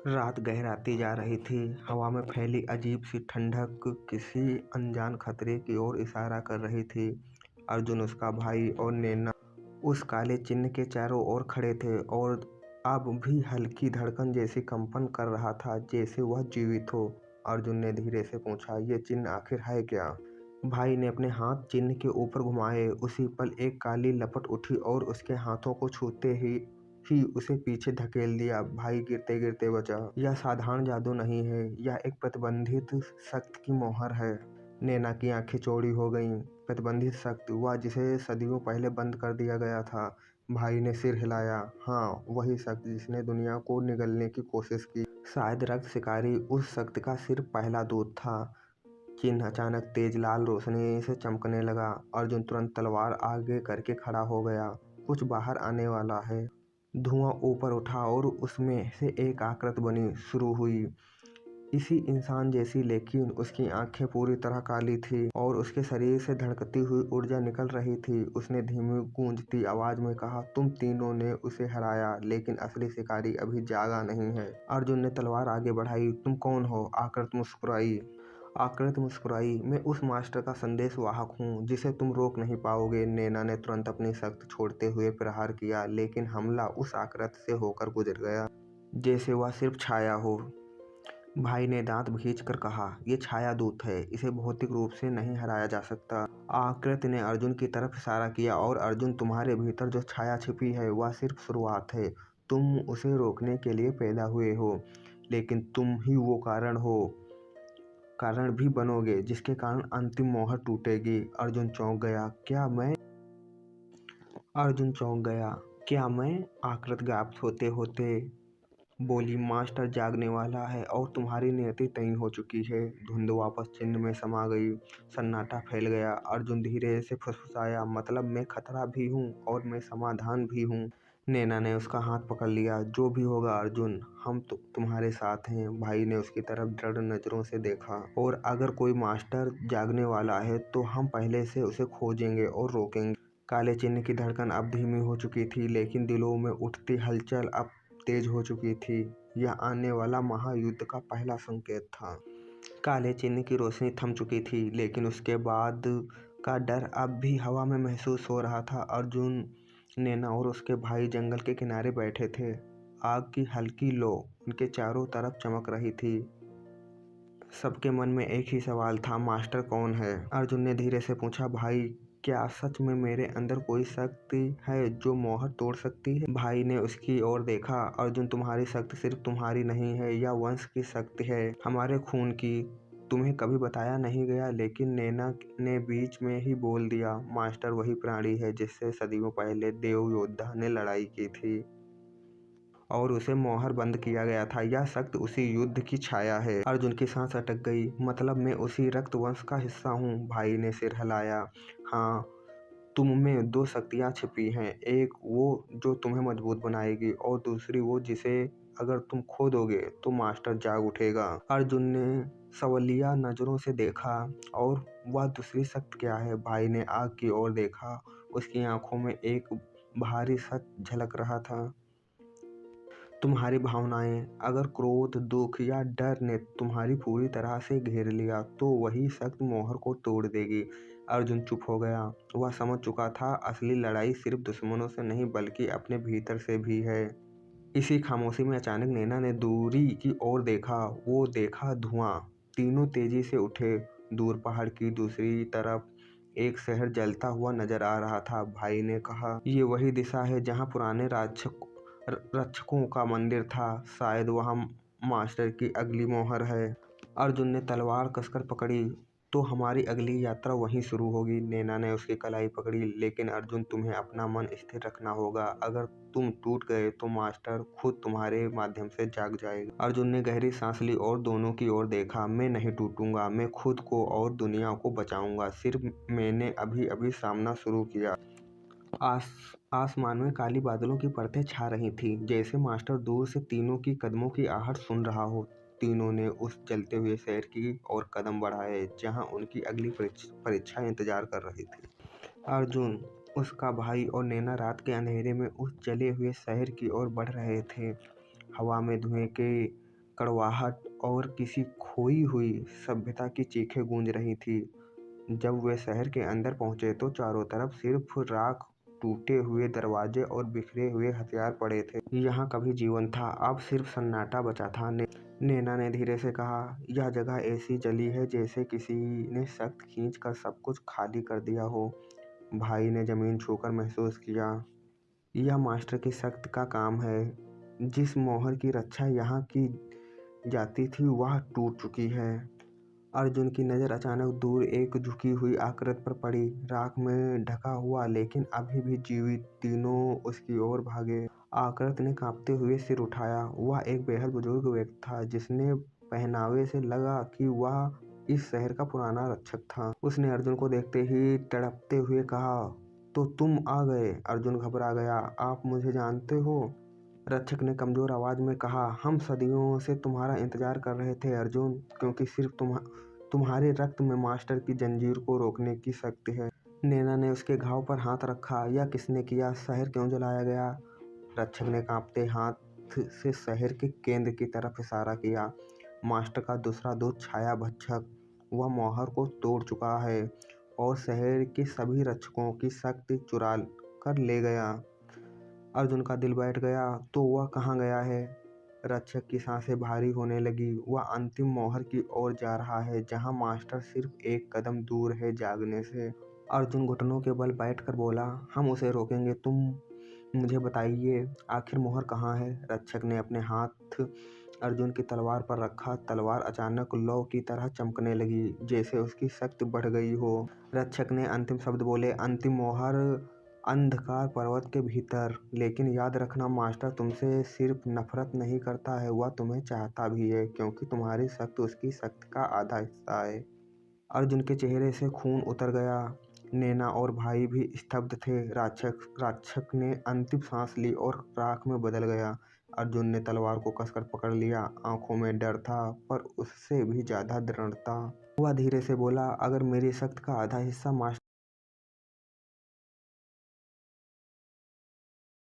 रात गहराती जा रही थी। हवा में फैली अजीब सी ठंडक किसी अनजान खतरे की ओर इशारा कर रही थी। अर्जुन, उसका भाई और नैना उस काले चिन्ह के चारों ओर खड़े थे और अब भी हल्की धड़कन जैसी कंपन कर रहा था, जैसे वह जीवित हो। अर्जुन ने धीरे से पूछा, "ये चिन्ह आखिर है क्या?" भाई ने अपने हाथ चिन्ह के ऊपर घुमाए। उसी पल एक काली लपट उठी और उसके हाथों को छूते ही उसे पीछे धकेल दिया। भाई गिरते गिरते बचा। यह साधारण जादू नहीं है, यह एक प्रतिबंधित शक्ति की मोहर है। नैना की आंखें चौड़ी हो गईं। प्रतिबंधित शक्ति, वह जिसे सदियों पहले बंद कर दिया गया था। भाई ने सिर हिलाया। हाँ, वही शक्ति जिसने दुनिया को निगलने की कोशिश की। शायद रक्त शिकारी उस शक्ति का सिर्फ पहला दूत था। चिन्ह अचानक तेज लाल रोशनी से चमकने लगा। अर्जुन तुरंत तलवार आगे करके खड़ा हो गया। कुछ बाहर आने वाला है। धुआं ऊपर उठा और उसमें से एक आकृति बनी शुरू हुई, इसी इंसान जैसी, लेकिन उसकी आंखें पूरी तरह काली थी और उसके शरीर से धड़कती हुई ऊर्जा निकल रही थी। उसने धीमी गूंजती आवाज में कहा, "तुम तीनों ने उसे हराया, लेकिन असली शिकारी अभी जागा नहीं है।" अर्जुन ने तलवार आगे बढ़ाई। "तुम कौन हो?" आकृति मुस्कुराई, "मैं उस मास्टर का संदेश वाहक हूँ जिसे तुम रोक नहीं पाओगे।" नैना ने तुरंत अपनी शक्ति छोड़ते हुए प्रहार किया, लेकिन हमला उस आकृति से होकर गुजर गया, जैसे वह सिर्फ छाया हो। भाई ने दांत खींचकर कहा, "ये छाया दूत है, इसे भौतिक रूप से नहीं हराया जा सकता।" आकृति ने अर्जुन की तरफ इशारा किया, "और अर्जुन, तुम्हारे भीतर जो छाया छिपी है वह सिर्फ शुरुआत है। तुम उसे रोकने के लिए पैदा हुए हो, लेकिन तुम ही वो कारण भी बनोगे जिसके कारण अंतिम मोहर टूटेगी।" अर्जुन चौंक गया। "क्या मैं?" आकृति गायब होते होते बोली, "मास्टर जागने वाला है और तुम्हारी नियति तय हो चुकी है।" धुंध वापस चिन्ह में समा गई। सन्नाटा फैल गया। अर्जुन धीरे से फुसफुसाया, "मतलब मैं खतरा भी हूँ और मैं समाधान भी हूँ।" नैना ने उसका हाथ पकड़ लिया। "जो भी होगा अर्जुन, हम तुम्हारे साथ हैं।" भाई ने उसकी तरफ दृढ़ नजरों से देखा। "और अगर कोई मास्टर जागने वाला है तो हम पहले से उसे खोजेंगे और रोकेंगे।" काले चिन्ह की धड़कन अब धीमी हो चुकी थी, लेकिन दिलों में उठती हलचल अब तेज हो चुकी थी। यह आने वाला महायुद्ध का पहला संकेत था। काले चिन्ह की रोशनी थम चुकी थी, लेकिन उसके बाद का डर अब भी हवा में महसूस हो रहा था। अर्जुन, नैना और उसके भाई जंगल के किनारे बैठे थे। आग की हल्की लो उनके चारों तरफ चमक रही थी। सबके मन में एक ही सवाल था, मास्टर कौन है? अर्जुन ने धीरे से पूछा, "भाई, क्या सच में मेरे अंदर कोई शक्ति है जो मोहर तोड़ सकती है?" भाई ने उसकी ओर देखा। "अर्जुन, तुम्हारी शक्ति सिर्फ तुम्हारी नहीं है, यह वंश की शक्ति है, हमारे खून की। तुम्हें कभी बताया नहीं गया।" लेकिन नैना ने बीच में ही बोल दिया, "मास्टर वही प्राणी है जिससे सदियों पहले देव योद्धा ने लड़ाई की थी और उसे मोहर बंद किया गया था। यह शक्ति उसी युद्ध की छाया है।" अर्जुन की सांस अटक गई। "मतलब मैं उसी रक्त वंश का हिस्सा हूँ?" भाई ने सिर हिलाया। "हाँ, तुम में दो शक्तियाँ छिपी हैं, एक वो जो तुम्हें मजबूत बनाएगी और दूसरी वो जिसे अगर तुम खो दोगे तो मास्टर जाग उठेगा।" अर्जुन ने सवालिया नजरों से देखा, "और वह दूसरी शक्ति क्या है?" भाई ने आग की ओर देखा। उसकी आंखों में एक भारी सच झलक रहा था, "तुम्हारी भावनाएं। अगर क्रोध, दुख या डर ने तुम्हारी पूरी तरह से घेर लिया तो वही शक्ति मोहर को तोड़ देगी।" अर्जुन चुप हो गया। वह समझ चुका था, असली लड़ाई सिर्फ दुश्मनों से नहीं बल्कि अपने भीतर से भी है। इसी खामोशी में अचानक नैना ने दूरी की ओर देखा। वो देखा धुआं। तीनों तेजी से उठे। दूर पहाड़ की दूसरी तरफ एक शहर जलता हुआ नजर आ रहा था। भाई ने कहा, "ये वही दिशा है जहाँ पुराने रक्षकों का मंदिर था। शायद वहाँ मास्टर की अगली मोहर है।" अर्जुन ने तलवार कसकर पकड़ी। "तो हमारी अगली यात्रा वहीं शुरू होगी।" नैना ने उसकी कलाई पकड़ी। "लेकिन अर्जुन, तुम्हें अपना मन स्थिर रखना होगा। अगर तुम टूट गए तो मास्टर खुद तुम्हारे माध्यम से जाग जाएगा।" अर्जुन ने गहरी सांस ली और दोनों की ओर देखा। "मैं नहीं टूटूंगा, मैं खुद को और दुनिया को बचाऊंगा। सिर्फ मैंने अभी अभी सामना शुरू किया।" आसमान में काली बादलों की परतें छा रही थीं, जैसे मास्टर दूर से तीनों की कदमों की आहट सुन रहा हो। तीनों ने उस जलते हुए शहर की ओर कदम बढ़ाए, जहां उनकी अगली परीक्षा इंतजार कर रही थी। अर्जुन, उसका भाई और नैना रात के अंधेरे में उस जले हुए शहर की ओर बढ़ रहे थे। हवा में धुएं के कड़वाहट और किसी खोई हुई सभ्यता की चीखें गूंज रही थी। जब वे शहर के अंदर पहुंचे तो चारों तरफ सिर्फ राख, टूटे हुए दरवाजे और बिखरे हुए हथियार पड़े थे। यहाँ कभी जीवन था, अब सिर्फ सन्नाटा बचा था। नैना ने धीरे से कहा, यह जगह ऐसी जली है जैसे किसी ने सख्त खींच कर सब कुछ खाली कर दिया हो। भाई ने जमीन छूकर महसूस किया, यह मास्टर की सख्त का काम है। जिस मोहर की रक्षा यहाँ की जाती थी वह टूट चुकी है। अर्जुन की नज़र अचानक दूर एक झुकी हुई आकृति पर पड़ी, राख में ढका हुआ लेकिन अभी भी जीवित। तीनों उसकी ओर भागे। आकृति ने कांपते हुए सिर उठाया। वह एक बेहद बुजुर्ग व्यक्ति था जिसने पहनावे से लगा कि वह इस शहर का पुराना रक्षक था। उसने अर्जुन को देखते ही तड़पते हुए कहा, तो तुम आ गए। अर्जुन घबरा गया, आप मुझे जानते हो? रक्षक ने कमजोर आवाज में कहा, हम सदियों से तुम्हारा इंतजार कर रहे थे अर्जुन, क्योंकि सिर्फ तुम्हारे रक्त में मास्टर की जंजीर को रोकने की शक्ति है। नैना ने उसके घाव पर हाथ रखा, यह किसने किया? शहर क्यों जलाया गया? रक्षक ने कांपते हाथ से शहर के केंद्र की तरफ इशारा किया। मास्टर का दूसरा दूत छाया भक्षक, वह मोहर को तोड़ चुका है और शहर के सभी रक्षकों की शक्ति चुरा कर ले गया। अर्जुन का दिल बैठ गया, तो वह कहाँ गया है? रक्षक की सांसें भारी होने लगी। वह अंतिम मोहर की ओर जा रहा है जहां मास्टर सिर्फ एक कदम दूर है जागने से। अर्जुन घुटनों के बल बैठकर बोला, हम उसे रोकेंगे, तुम मुझे बताइए आखिर मोहर कहाँ है? रक्षक ने अपने हाथ अर्जुन की तलवार पर रखा। तलवार अचानक लौ की तरह चमकने लगी, जैसे उसकी शक्ति बढ़ गई हो। रक्षक ने अंतिम शब्द बोले, अंतिम मोहर अंधकार पर्वत के भीतर। लेकिन याद रखना, मास्टर तुमसे सिर्फ नफरत नहीं करता है, वह तुम्हें चाहता भी है, क्योंकि तुम्हारी शक्ति उसकी शक्ति का आधा हिस्सा है। अर्जुन के चेहरे से खून उतर गया। नैना और भाई भी स्तब्ध थे। राक्षक ने अंतिम सांस ली और राख में बदल गया। अर्जुन ने तलवार को कसकर पकड़ लिया। आंखों में डर था, पर उससे भी ज्यादा दृढ़ता। वह धीरे से बोला, अगर मेरी शक्ति का आधा हिस्सा मास्टर